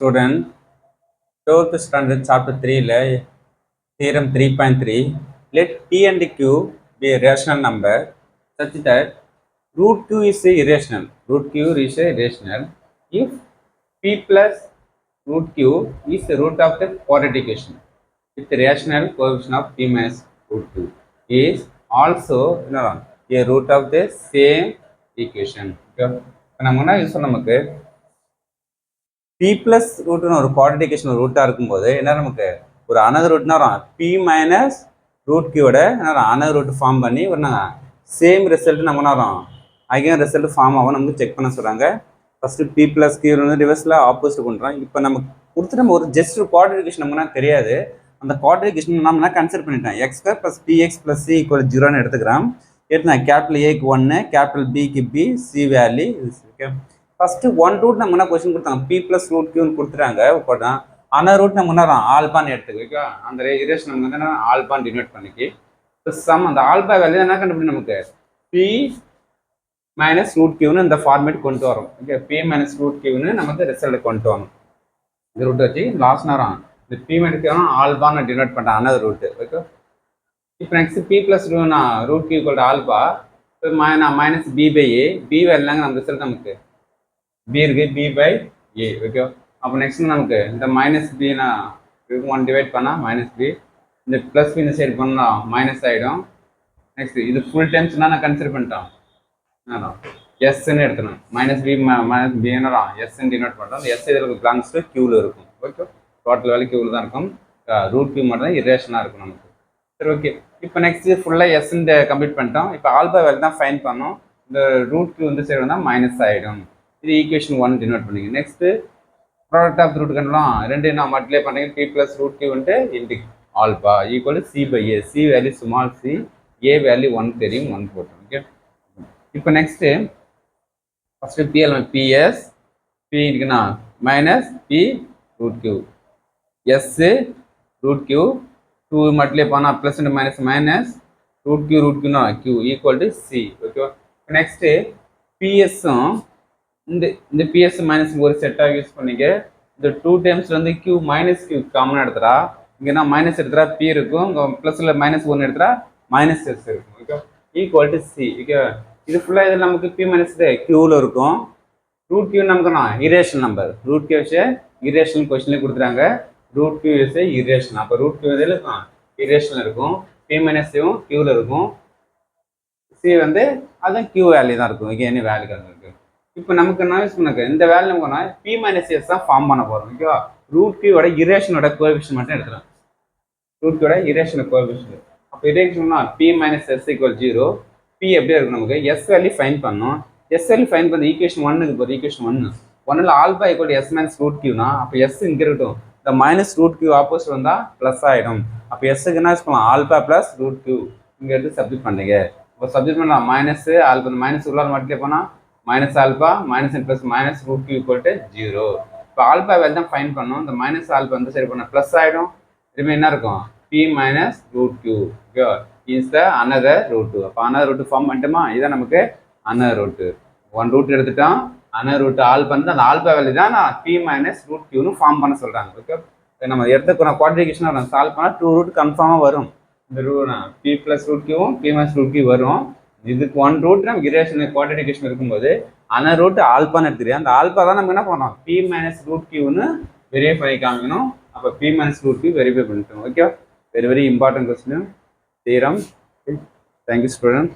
Student, 12th standard chapter 3 theorem 3.3, let P and Q be a rational number such that root Q is irrational. Root Q is irrational if P plus root Q is the root of the quadratic equation with the rational coefficient of P minus root Q is also a root of the same equation. நம்ம use நமக்கு P plus ரூட்னு ஒரு குவாட்ரேட்டிகேஷன் ரூட்டாக இருக்கும்போது என்ன நமக்கு ஒரு another ரூட்னா வரும் P minus root கியூட என்ன another root form பண்ணி ஒரு சேம் ரிசல்ட் நம்ம என்ன வரும் அகைன் ரிசல்ட் ஃபார்ம் ஆகும் நமக்கு செக் பண்ண சொல்கிறாங்க. ஃபஸ்ட்டு P plus Q வந்து ரிவர்ஸில் ஆப்போசிட் பண்ணுறோம். இப்போ நம்ம கொடுத்து நம்ம ஒரு ஜஸ்ட் ஒரு குவாட்ரேட்டிகேஷன் நமக்கு தெரியாது. அந்த குவாட்ரேட்டிகேஷன் நம்ம என்ன கன்சிடர் பண்ணிட்டேன் x square plus px plus c equal 0ன்னு எடுத்துக்கிறோம். எடுத்து கேபிட்டல் ஏக்கு 1, கேபிட்டல் பிக்கு b, c value okay. First one root நம்ம என்ன கொஸ்டின் கொடுத்தாங்க P plus root Qன்னு கொடுத்துட்டாங்க. இப்போ அனதர் ரூட் நம்ம என்ன ஆல்பான்னு எடுத்துக்கு ஓகே. அந்த இரேஷன் நம்ம வந்து ஆல்பான்னு டினோட் பண்ணிக்கி சம் அந்த ஆல்பா வேல்யூ என்ன கண்டுபிடி நமக்கு P மைனஸ் ரூட் கியூன்னு இந்த ஃபார்மேட் கொண்டு வரும் ஓகே. P மைனஸ் ரூட் கியூன்னு நமக்கு ரிசல்ட் கொண்டு வரணும். இந்த ரூட் வச்சு லாஸ்ட் நேரம் இந்த P மைனஸ் கியூ ஆல்பான்னு டினோட் பண்ணுறேன் அனதர் ரூட் ஓகே. இப்போ next P plus root Q equal to alpha minus B by A B வேல்யூங்க நம்ம ரிசல்ட் நமக்கு b இருக்கு b by a ஓகே. அப்போ நெக்ஸ்ட் நமக்கு இந்த மைனஸ் பினா 1 டிவைட் பண்ணால் மைனஸ் பி, இந்த ப்ளஸ் பி இந்த சைடு பண்ணால் மைனஸ் ஆகிடும். நெக்ஸ்ட் இது ஃபுல் டைம்ஸ்னா நான் கன்சிடர் பண்ணிட்டோம் எஸ்ன்னு எடுத்துணும் மைனஸ் பி மைனஸ் பின்னா எஸ்ன்னு டினோட் பண்ணுறோம். அந்த எஸ் இதில் பிளாங்ஸ் டு கியூவில் இருக்கும் ஓகே. டோட்டல் வேல்யூ கியூவில் தான் இருக்கும். ரூட் கியூ மட்டும் தான் இரேஷனாக இருக்கும் நமக்கு. சரி ஓகே. இப்போ நெக்ஸ்ட் ஃபுல்லாக எஸ்ன்னு கம்ப்ளீட் பண்ணிட்டோம். இப்போ ஆல்பா வேல்யூ தான் ஃபைன் பண்ணோம். இந்த ரூட் கியூ வந்து சைடு வந்தால் மைனஸ் ஆகிடும். இது ஈக்குவேஷன் 1 டினோட் பண்ணிங்க. நெக்ஸ்ட் ப்ராடக்ட் ஆஃப் ரூட் கண்டலாம் ரெண்டு நான் மல்டிப்ளை பண்ணுறீங்க P plus root Q into alpha equal C by A. C value small c, A value 1 தெரியும் 1 போட்டோம் ஓகே. இப்போ next first PL PS P இருக்குன்னா minus P root Q S root Q 2 multiply பண்ணால் plus and minus minus root Q Q equal to C okay. Next பிஎஸ்ஸும் இந்த PS minus ஒரு செட்டாக use பண்ணிக்க இந்த 2 டைம்ஸ்ல வந்து கியூ மைனஸ் கியூ காமனாக எடுத்துறா இங்கன்னா மைனஸ் எடுத்துறா பி இருக்கும், இங்கே ப்ளஸ்ல மைனஸ் 1 எடுத்துறா மைனஸ் எஸ் இருக்கும் okay. Equal to C okay. இது ஃபுல்லாக இதில் நமக்கு பி மைனஸ் கியூவில் இருக்கும். ரூட் கியூ நமக்கு irrational number root Q irrational கொஸ்டின்லேயே கொடுத்துறாங்க. Root Q is irrational. அப்போ ரூட் கியூ இதில் இரேஷனல் இருக்கும். பி மைனஸும் கியூவில் இருக்கும். சி வந்து அதுதான் கியூ வேல்யூ தான் இருக்கும் ஓகே. என்ன வேல்யூ இருக்கு. இப்போ நமக்கு என்ன யூஸ் பண்ணக்கு இந்த வேல்யூ நமக்கு P மைனஸ் எஸ் தான் ஃபார்ம் பண்ண போகிறோம் ஓகேவா. ரூட் கியூவோட இரேஷனோட கோஎஃபிஷியன்ட் மட்டும் எடுத்துக்கலாம். ரூட் கியூவோட இரேஷனல் கோஎஃபிஷியன்ட் அப்போ இரேஷன்னா P minus S equal 0. P எப்படி இருக்கும் நமக்கு எஸ் வேல்யூ ஃபைன் பண்ணோம். எஸ் வேல்யூ ஃபைன் பண்ண ஈக்குவேஷன் 1க்கு போகிற equation 1 alpha equal S minus root கியூனா அப்போ எஸ் இங்கே இருக்கட்டும். இந்த மைனஸ் ரூட் கியூ ஆப்போசிட் வந்தால் ப்ளஸ் ஆகிடும். அப்போ எஸ்ஸுக்கு என்ன யூஸ் பண்ணலாம் ஆல்பா ப்ளஸ் ரூட் கியூ இங்கே எடுத்து சப்ஜெக்ட் பண்ணுங்க. இப்போ சப்ஜெக்ட் பண்ணலாம் மைனஸ் ஆல்பா மைனஸ் உள்ளார மல்டிப்ளை பண்ணால் minus alpha minus and plus minus root Q equal to 0. இப்போ ஆல்பா வேல்யூ தான் ஃபைன் பண்ணோம். இந்த மைனஸ் ஆல்பா வந்து சரி பண்ண ப்ளஸ் ஆகிடும். இதுமாதிரி என்ன இருக்கும் P minus root Q okay is the another root 2. அப்போ அனதர் ரூட் ஃபார்ம் பண்ணிட்டோமா. இதான் நமக்கு அனதர் ரூட் 1 ரூட் எடுத்துட்டோம். அனதர் ரூட் ஆல்பா வந்து அந்த ஆல்பா வேல்யூ தான் நான் P மைனஸ் ரூட் கியூன்னு ஃபார்ம் பண்ண சொல்கிறாங்க ஓகே. நம்ம எடுத்துக்கிற குவாட்ரிகேஷனாக சால்வ் பண்ணால் 2 ரூட் கன்ஃபார்மாக வரும். இந்த ரூட் P plus ரூட் கியூவும் P மைனஸ் ரூட் கியூ வரும். இதுக்கு 1 ரூட் நம்ம இரேஷனல் குவாட்ரிகேஷன் இருக்கும்போது அனதர் ரூட் ஆல்பான்னு எடுத்துக்கிறேன். அந்த ஆல்பா தான் நம்ம என்ன பண்ணோம் P மைனஸ் ரூட் கியூன்னு வெரிஃபை பண்ணி காமிக்கணும். அப்போ P minus root Q verify பண்ணிட்டோம் okay. Very very important question theorem. Thank you student.